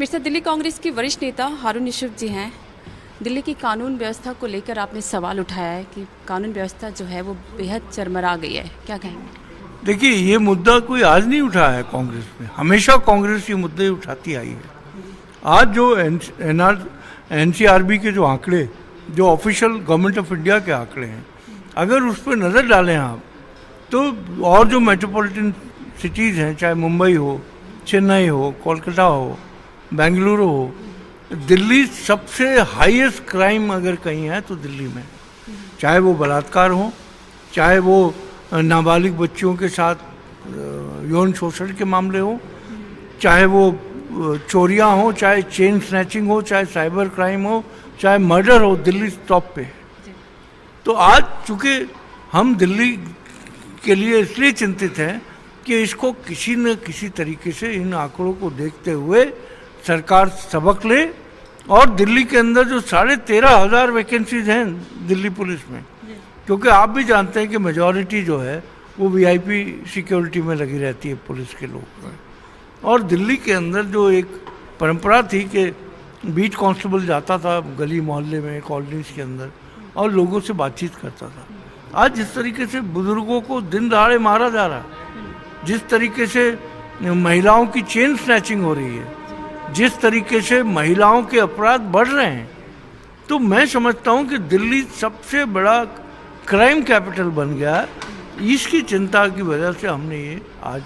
मेरे साथ दिल्ली कांग्रेस के वरिष्ठ नेता हारून यूसुफ जी हैं। दिल्ली की कानून व्यवस्था को लेकर आपने सवाल उठाया है कि कानून व्यवस्था जो है वो बेहद चरमरा गई है, क्या कहेंगे? देखिए, ये मुद्दा कोई आज नहीं उठाया है कांग्रेस ने, हमेशा कांग्रेस ये मुद्दे उठाती आई है। आज जो एनसीआरबी के जो आंकड़े, जो ऑफिशियल गवर्नमेंट ऑफ इंडिया के आंकड़े हैं, अगर उस पर नज़र डालें आप, तो और जो मेट्रोपॉलिटन सिटीज़ हैं, चाहे मुंबई हो, चेन्नई हो, कोलकाता हो, बेंगलुरु हो, दिल्ली सबसे हाईएस्ट क्राइम अगर कहीं है तो दिल्ली में, चाहे वो बलात्कार हो, चाहे वो नाबालिग बच्चियों के साथ यौन शोषण के मामले हो, चाहे वो चोरियां हो, चाहे चेन स्नैचिंग हो, चाहे साइबर क्राइम हो, चाहे मर्डर हो, दिल्ली टॉप पे है। तो आज चूँकि हम दिल्ली के लिए इसलिए चिंतित हैं कि इसको किसी न किसी तरीके से इन आंकड़ों को देखते हुए सरकार सबक ले, और दिल्ली के अंदर जो 13,500 वैकेंसीज हैं दिल्ली पुलिस में, क्योंकि आप भी जानते हैं कि मेजॉरिटी जो है वो वीआईपी सिक्योरिटी में लगी रहती है पुलिस के लोग में। और दिल्ली के अंदर जो एक परंपरा थी कि बीट कांस्टेबल जाता था गली मोहल्ले में, कॉलोनीज के अंदर, और लोगों से बातचीत करता था। आज जिस तरीके से बुजुर्गों को दिन दहाड़े मारा जा रहा है, जिस तरीके से महिलाओं की चेन स्नैचिंग हो रही है, जिस तरीके से महिलाओं के अपराध बढ़ रहे हैं, तो मैं समझता हूं कि दिल्ली सबसे बड़ा क्राइम कैपिटल बन गया है। इसकी चिंता की वजह से हमने ये आज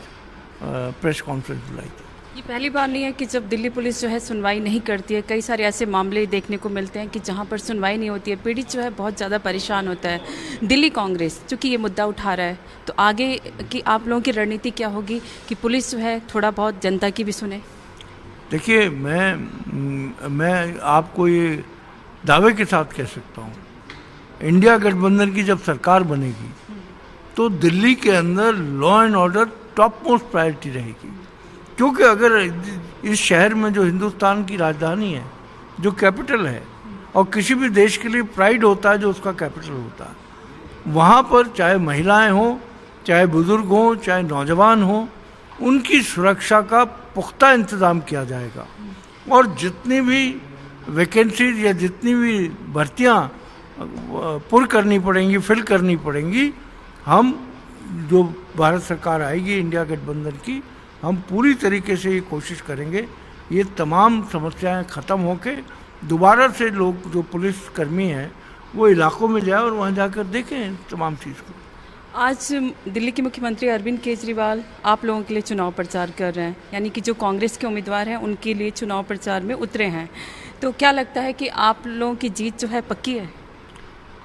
प्रेस कॉन्फ्रेंस बुलाई थी। ये पहली बार नहीं है कि जब दिल्ली पुलिस जो है सुनवाई नहीं करती है। कई सारे ऐसे मामले देखने को मिलते हैं कि जहाँ पर सुनवाई नहीं होती है, पीड़ित जो है बहुत ज़्यादा परेशान होता है। दिल्ली कांग्रेस चूँकि ये मुद्दा उठा रहा है, तो आगे की आप लोगों की रणनीति क्या होगी कि पुलिस जो है थोड़ा बहुत जनता की भी सुने? देखिए, मैं आपको ये दावे के साथ कह सकता हूँ, इंडिया गठबंधन की जब सरकार बनेगी तो दिल्ली के अंदर law and order top most priority रहेगी। क्योंकि अगर इस शहर में जो हिंदुस्तान की राजधानी है, जो कैपिटल है, और किसी भी देश के लिए प्राइड होता है जो उसका कैपिटल होता है, वहाँ पर चाहे महिलाएं हों, चाहे बुजुर्ग हों, चाहे नौजवान हों, उनकी सुरक्षा का पुख्ता इंतज़ाम किया जाएगा। और जितनी भी वैकेंसीज या जितनी भी भर्तियाँ पुर करनी पड़ेंगी, फिल करनी पड़ेंगी, हम जो भारत सरकार आएगी इंडिया गठबंधन की, हम पूरी तरीके से ये कोशिश करेंगे ये तमाम समस्याएं ख़त्म होके दोबारा से लोग जो पुलिस कर्मी हैं वो इलाकों में जाए और वहाँ जाकर देखें तमाम चीज़ को। आज दिल्ली के मुख्यमंत्री अरविंद केजरीवाल आप लोगों के लिए चुनाव प्रचार कर रहे हैं, यानी कि जो कांग्रेस के उम्मीदवार हैं उनके लिए चुनाव प्रचार में उतरे हैं। तो क्या लगता है कि आप लोगों की जीत जो है पक्की है?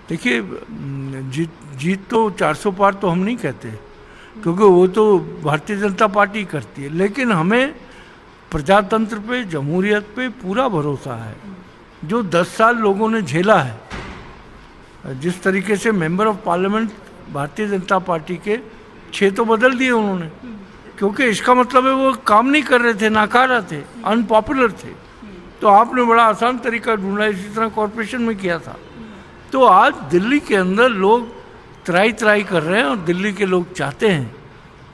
देखिए, जीत तो 400 पार तो हम नहीं कहते, क्योंकि वो तो भारतीय जनता पार्टी करती है, लेकिन हमें प्रजातंत्र पे, जमहूरियत पे पूरा भरोसा है। जो 10 साल लोगों ने झेला है, जिस तरीके से member of parliament Bharatiya Janata party के 6 तो बदल दिए उन्होंने, क्योंकि इसका मतलब है वो काम नहीं कर रहे थे, नाकारा थे, अनपॉपुलर थे। तो आपने बड़ा आसान तरीका ढूंढा, इसी तरह कॉरपोरेशन में किया था। तो आज दिल्ली के अंदर लोग त्राई कर रहे हैं, और दिल्ली के लोग चाहते हैं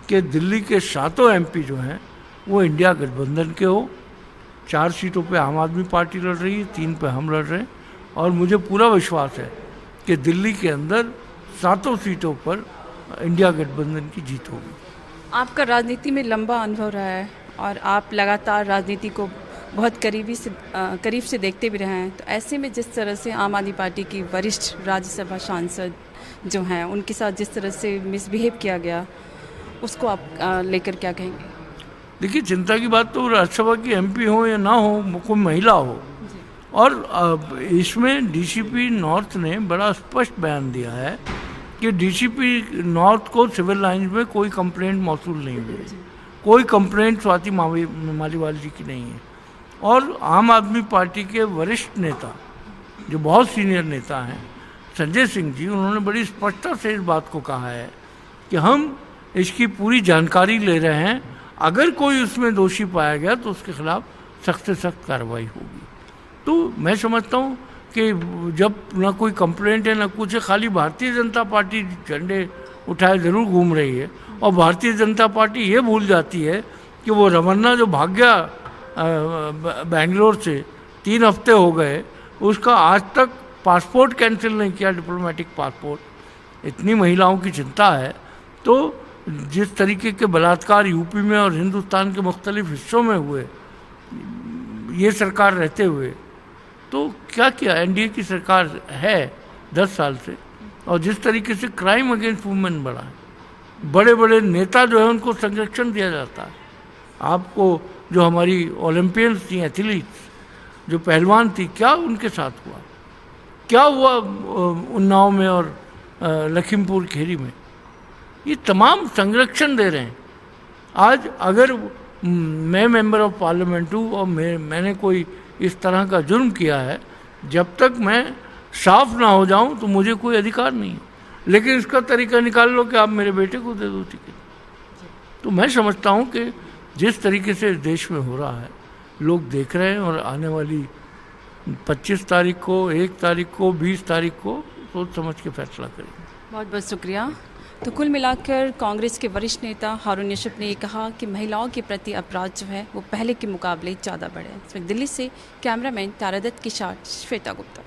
कि दिल्ली के 7 एमपी जो हैं वो इंडिया गठबंधन के हो। 4 सीटों पे आम आदमी पार्टी लड़ रही है, 3 पे हम लड़ रहे हैं, और मुझे पूरा विश्वास है कि दिल्ली के अंदर 7 सीटों पर इंडिया गठबंधन की जीत होगी। आपका राजनीति में लंबा अनुभव रहा है और आप लगातार राजनीति को बहुत करीब से देखते भी रहे हैं। तो ऐसे में जिस तरह से आम आदमी पार्टी की वरिष्ठ राज्यसभा सांसद जो हैं उनके साथ जिस तरह से मिसबिहेव किया गया, उसको आप लेकर क्या कहेंगे? देखिए, चिंता की बात तो राज्यसभा की एमपी हो या ना हो, कोई महिला हो, और इसमें डीसीपी नॉर्थ ने बड़ा स्पष्ट बयान दिया है कि डीसीपी नॉर्थ को सिविल लाइन्स में कोई कंप्लेंट मौसूल नहीं हुई, कोई कंप्लेंट स्वाति मालीवाल जी की नहीं है। और आम आदमी पार्टी के वरिष्ठ नेता, जो बहुत सीनियर नेता हैं, संजय सिंह जी, उन्होंने बड़ी स्पष्टता से इस बात को कहा है कि हम इसकी पूरी जानकारी ले रहे हैं, अगर कोई उसमें दोषी पाया गया तो उसके खिलाफ सख्त से सख्त कार्रवाई होगी। तो मैं समझता हूँ कि जब ना कोई कंप्लेंट है ना कुछ है, खाली भारतीय जनता पार्टी झंडे उठाए ज़रूर घूम रही है, और भारतीय जनता पार्टी ये भूल जाती है कि वो रमन्ना जो भाग गया बेंगलोर से 3 हफ्ते हो गए, उसका आज तक पासपोर्ट कैंसिल नहीं किया, डिप्लोमेटिक पासपोर्ट। इतनी महिलाओं की चिंता है, तो जिस तरीके के बलात्कार यूपी में और हिंदुस्तान के मुख्तलिफ हिस्सों में हुए ये सरकार रहते हुए, तो क्या किया एनडीए की सरकार है 10 साल से, और जिस तरीके से क्राइम अगेंस्ट वुमेन बढ़ा है, बड़े बड़े नेता जो है उनको संरक्षण दिया जाता है। आपको जो हमारी ओलंपियंस थी, एथलीट्स, जो पहलवान थी, क्या उनके साथ हुआ, क्या हुआ उन्नाव में और लखीमपुर खीरी में, ये तमाम संरक्षण दे रहे हैं। आज अगर मैं मेंबर ऑफ पार्लियामेंट हूँ और मैंने कोई इस तरह का जुर्म किया है, जब तक मैं साफ ना हो जाऊं तो मुझे कोई अधिकार नहीं है। लेकिन इसका तरीका निकाल लो कि आप मेरे बेटे को दे दो टिकट। तो मैं समझता हूं कि जिस तरीके से देश में हो रहा है, लोग देख रहे हैं, और आने वाली 25 तारीख को, 1 तारीख को, 20 तारीख को सोच समझ के फैसला करेंगे। बहुत बहुत शुक्रिया। तो कुल मिलाकर कांग्रेस के वरिष्ठ नेता हारून यशप ने ये कहा कि महिलाओं के प्रति अपराध जो है वो पहले के मुकाबले ज़्यादा बढ़े। इसमें दिल्ली से कैमरामैन तारादत्त के साथ श्वेता गुप्ता।